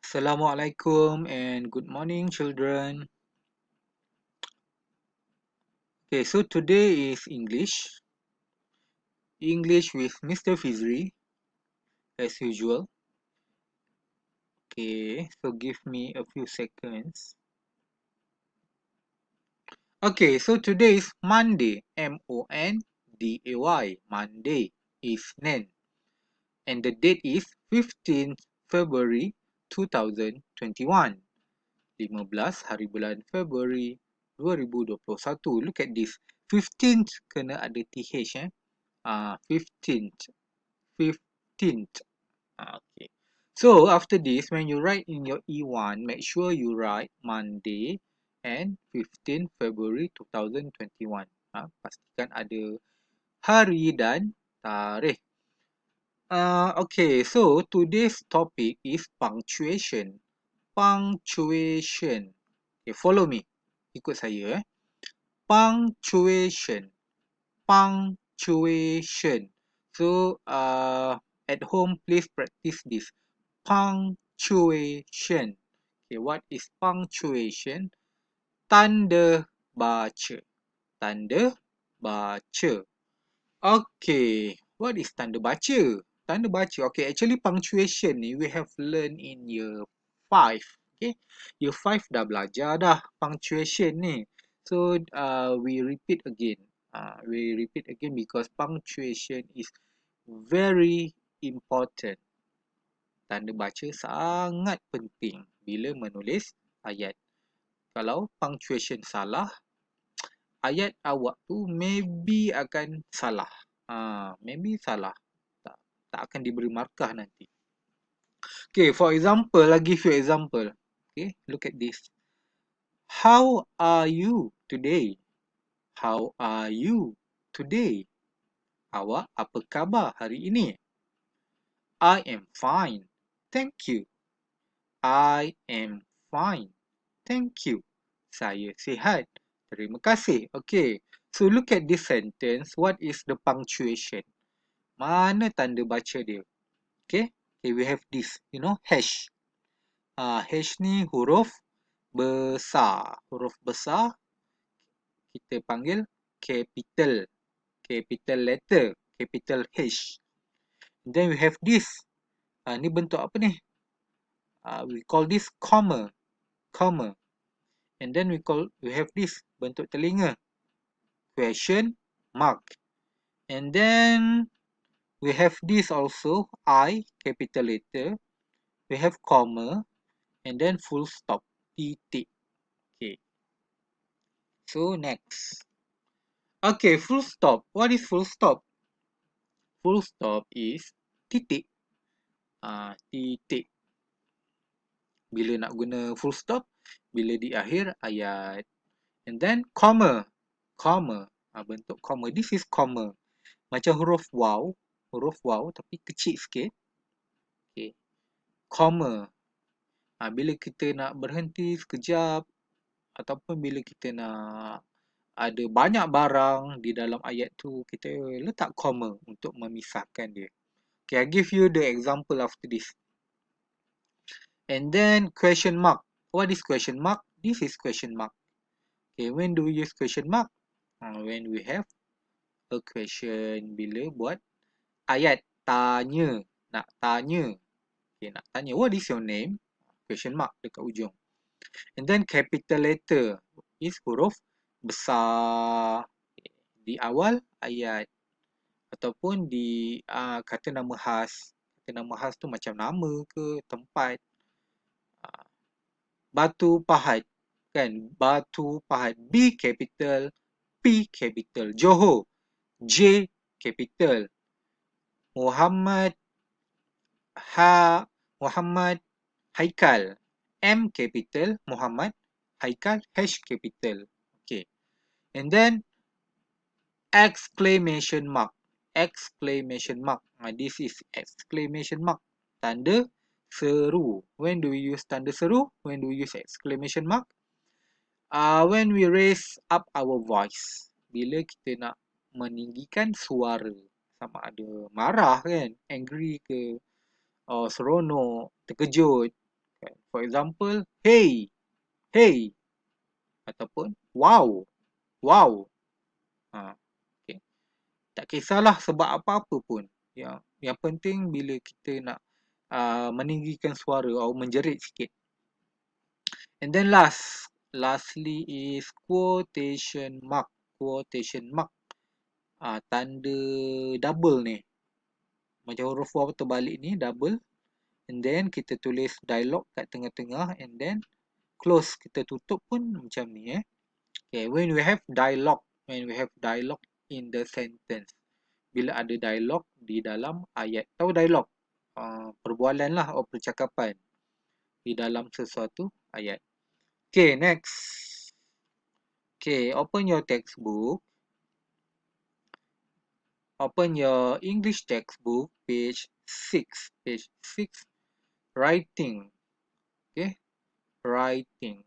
Assalamualaikum and good morning, children. Okay, so today is English with Mr. Fizri, as usual. Okay, so give me a few seconds. Okay, so today is Monday, Monday, Monday, Isnin, and the date is 15th February 2021. 15 hari bulan Februari 2021. Look at this. 15th kena ada TH 15th. 15th. Okay. So after this, when you write in your E1, make sure you write Monday and 15 February 2021. Pastikan ada hari dan tarikh. Okay, so today's topic is punctuation. Punctuation. Okay, follow me. Ikut saya. Punctuation. Punctuation. So, at home, please practice this. Punctuation. Okay, what is punctuation? Tanda baca. Tanda baca. Okay, what is tanda baca? Tanda baca. Okay, actually punctuation ni we have learned in year 5. Okay, year 5 dah belajar dah punctuation ni. So, we repeat again. We repeat again because punctuation is very important. Tanda baca sangat penting bila menulis ayat. Kalau punctuation salah, ayat awak tu maybe akan salah. Maybe salah. Tak akan diberi markah nanti. Okay, for example, I'll give you example. Okay, look at this. How are you today? How are you today? Awak apa khabar hari ini? I am fine. Thank you. I am fine. Thank you. Saya sihat. Terima kasih. Okay. So look at this sentence. What is the punctuation? Mana tanda baca dia? Okay. Okay, we have this. You know, hash. Hash ni huruf besar. Huruf besar kita panggil capital. Capital letter. Capital H. And then we have this. Ni bentuk apa ni? We call this comma. Comma. And then we have this bentuk telinga. Question mark. And then we have this also. I, capital letter. We have comma. And then full stop. Titik. Okay. So next. Okay, full stop. What is full stop? Full stop is titik. Titik. Bila nak guna full stop? Bila di akhir ayat. And then comma. Comma. Bentuk comma. This is comma. Macam huruf wow. Huruf wow tapi kecil sikit. Okay. Comma. Bila kita nak berhenti sekejap ataupun bila kita nak ada banyak barang di dalam ayat tu, kita letak comma untuk memisahkan dia. Okay, I give you the example after this. And then question mark. What is question mark? This is question mark. Okay, when do we use question mark? When we have a question, bila buat ayat tanya, nak tanya. Okay, nak tanya, what is your name? Question mark dekat ujung. And then capital letter is huruf besar di awal ayat ataupun di kata nama khas. Kata nama khas tu macam nama ke tempat. Batu Pahat kan, Batu Pahat. B capital, P capital. Johor, J capital. Muhammad Haikal, M capital. Muhammad Haikal, H capital. Okay. And then exclamation mark. Exclamation mark. This is exclamation mark. Tanda seru. When do we use tanda seru? When do we use exclamation mark? When we raise up our voice. Bila kita nak meninggikan suara. Sama ada marah kan, angry ke, seronok, terkejut. For example, hey, hey, ataupun wow, wow. Okay. Tak kisahlah sebab apa-apa pun. Yang penting bila kita nak meninggikan suara atau menjerit sikit. And then lastly is quotation mark. Quotation mark. Tanda double ni. Macam huruf waw terbalik ni double. And then kita tulis dialog kat tengah-tengah and then close, kita tutup pun macam ni Okay, when we have dialog in the sentence. Bila ada dialog di dalam ayat. Tahu dialog? Perbualan lah atau percakapan di dalam sesuatu ayat. Okay, next. Okay, open your textbook. Open your English textbook, page 6. Page 6, writing. Okay, writing.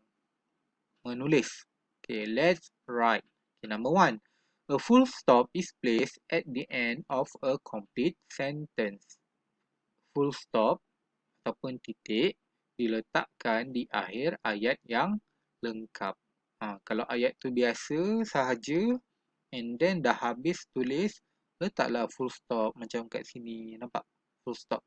Menulis. Okay, let's write. Okay, number 1. A full stop is placed at the end of a complete sentence. Full stop ataupun titik diletakkan di akhir ayat yang lengkap. Kalau ayat tu biasa sahaja and then dah habis tulis, letaklah full stop macam kat sini. Nampak? Full stop.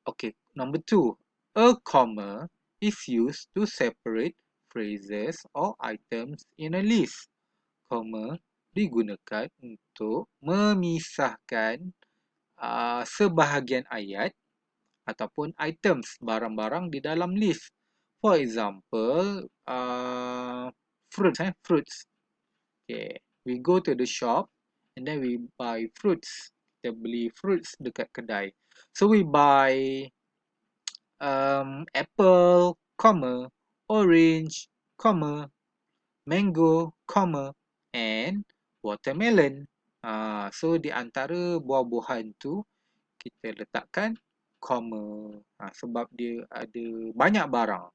Okay, number 2. A comma is used to separate phrases or items in a list. Comma digunakan untuk memisahkan sebahagian ayat ataupun items, barang-barang di dalam list. For example, fruits. Okay, we go to the shop and then we buy fruits. Kita beli fruits dekat kedai. So we buy apple, comma, orange, comma, mango, comma, and watermelon. So di antara buah-buahan tu kita letakkan comma. Sebab dia ada banyak barang.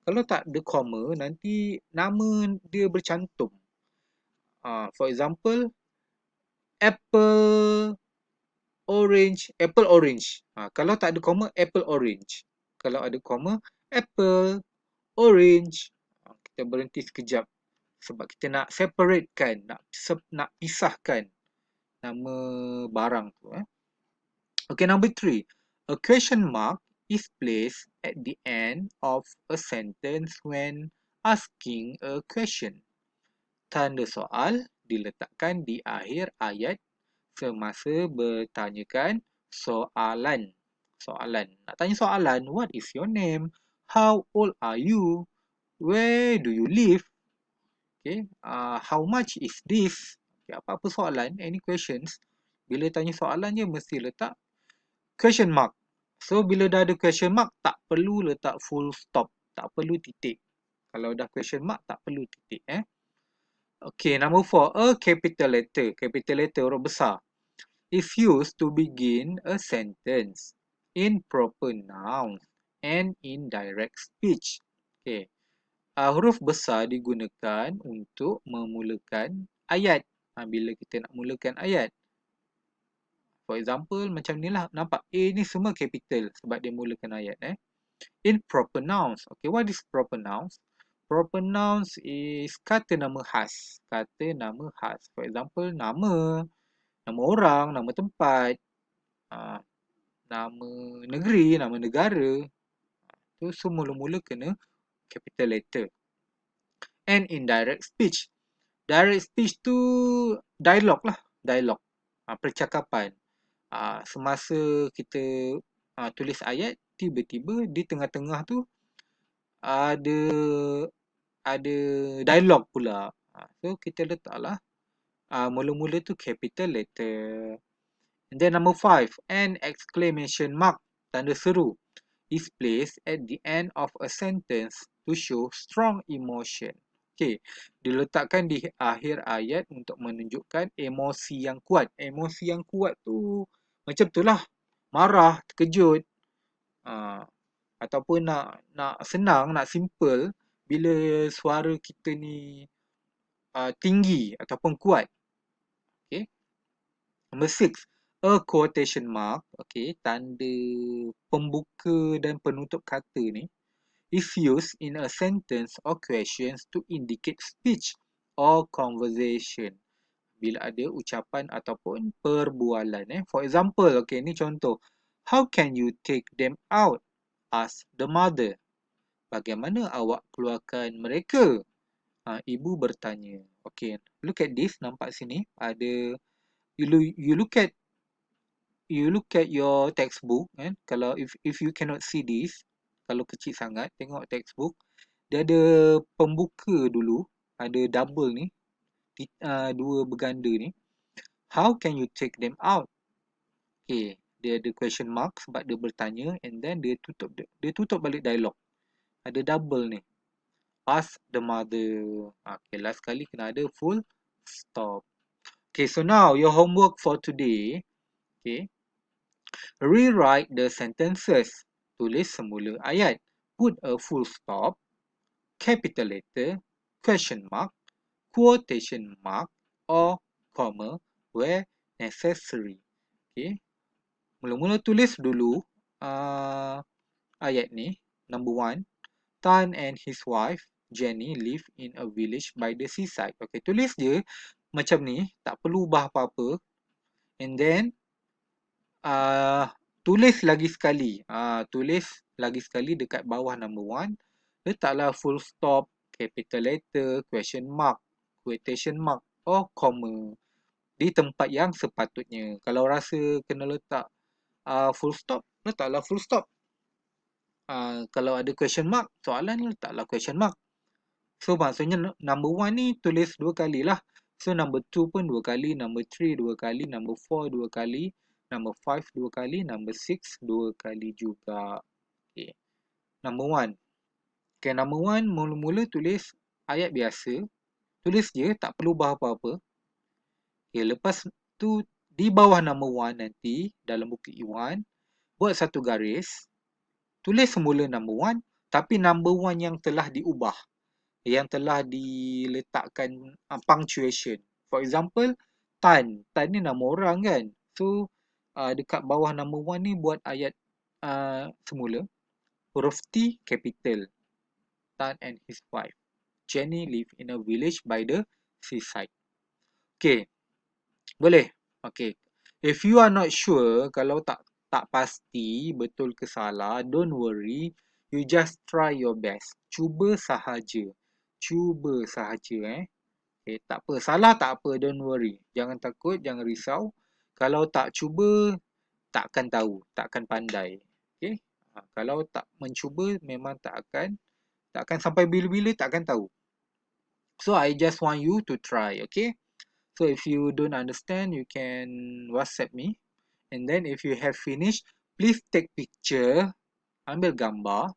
Kalau tak ada comma, nanti nama dia bercantum. For example, apple orange. Kalau tak ada comma, apple orange. Kalau ada comma, apple orange. Kita berhenti sekejap sebab kita nak separatekan, nak pisahkan nama barang tu. Okay, number 3. A question mark is placed at the end of a sentence when asking a question. Tanda soal diletakkan di akhir ayat semasa bertanyakan soalan. Nak tanya soalan, what is your name? How old are you? Where do you live? Okay, how much is this? Okay, apa-apa soalan, any questions, bila tanya soalan je mesti letak question mark. So bila dah ada question mark, tak perlu letak full stop, tak perlu titik. Kalau dah question mark, tak perlu titik. Okay, number 4, a capital letter. Capital letter huruf besar is used to begin a sentence in proper nouns and in direct speech. Okay. Huruf besar digunakan untuk memulakan ayat. Bila kita nak mulakan ayat. For example, macam ni lah. Nampak? A ni semua capital sebab dia mulakan ayat. In proper nouns. Okay, what is proper nouns? Proper nouns is kata nama khas. Kata nama khas. For example, nama orang, nama tempat, nama negeri, nama negara. Tu semua mula-mula kena capital letter. And indirect speech. Direct speech tu dialog lah. Dialog. Percakapan. Semasa kita tulis ayat, tiba-tiba di tengah-tengah tu ada dialog pula. So kita letaklah mula-mula tu capital letter. And then number 5, an exclamation mark, tanda seru, is placed at the end of a sentence to show strong emotion. Okay, diletakkan di akhir ayat untuk menunjukkan emosi yang kuat. Emosi yang kuat tu macam tu lah. Marah, terkejut. Ataupun nak senang, nak simple, bila suara kita ni tinggi ataupun kuat. Okay. Number 6, A quotation mark, okay, tanda pembuka dan penutup kata ni, is used in a sentence or questions to indicate speech or conversation. Bila ada ucapan ataupun perbualan. For example, okay, ni contoh. How can you take them out? Asked the mother. Bagaimana awak keluarkan mereka? Ibu bertanya. Okay, look at this. Nampak sini ada you look at your textbook kan. Kalau if you cannot see this, kalau kecil sangat, tengok textbook, dia ada pembuka dulu, ada double ni, dua berganda ni. How can you take them out? Okay, dia ada question mark sebab dia bertanya, and then dia tutup balik dialog. Ada double ni. Ask the mother. Okay, last kali kena ada full stop. Okay, so now your homework for today. Okay, rewrite the sentences. Tulis semula ayat. Put a full stop, capital letter, question mark, quotation mark or comma where necessary. Okay. Mula-mula tulis dulu ayat ni. Number 1. Tan and his wife Jenny live in a village by the seaside. Okay, tulis je macam ni. Tak perlu ubah apa-apa. And then tulis lagi sekali. Tulis lagi sekali dekat bawah number 1. Letaklah full stop, capital letter, question mark, quotation mark or comma di tempat yang sepatutnya. Kalau rasa kena letak full stop, letaklah full stop. Kalau ada question mark, soalan letaklah question mark. So maksudnya number 1 ni tulis 2 kali lah. So number 2 pun 2 kali, number 3 2 kali, number 4 2 kali, number 5 2 kali, number 6 2 kali juga. Okay. Number 1. Okay, number 1 mula-mula tulis ayat biasa. Tulis je, tak perlu ubah apa-apa. Okay, lepas tu di bawah number 1 nanti dalam buku E1, buat satu garis. Tulis semula number 1, tapi number 1 yang telah diubah. Yang telah diletakkan punctuation. For example, Tan. Tan ni nama orang kan. So, dekat bawah number 1 ni buat ayat semula. Huruf T capital. Tan and his wife Jenny live in a village by the seaside. Okay. Boleh? Okay. If you are not sure, kalau tak pasti betul ke salah, don't worry. You just try your best. Cuba sahaja. Cuba sahaja Okay, tak apa. Salah tak apa, don't worry. Jangan takut, jangan risau. Kalau tak cuba, takkan tahu, takkan pandai. Okay? Kalau tak mencuba, memang tak akan sampai bila-bila, takkan tahu. So, I just want you to try, okay? So, if you don't understand, you can WhatsApp me. And then, if you have finished, please take picture, ambil gambar,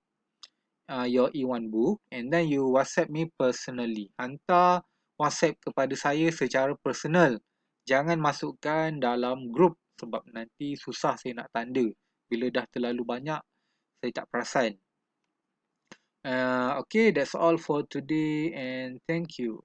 your E1 book, and then you WhatsApp me personally. Hantar WhatsApp kepada saya secara personal. Jangan masukkan dalam group sebab nanti susah saya nak tanda. Bila dah terlalu banyak, saya tak perasan. Okay, that's all for today and thank you.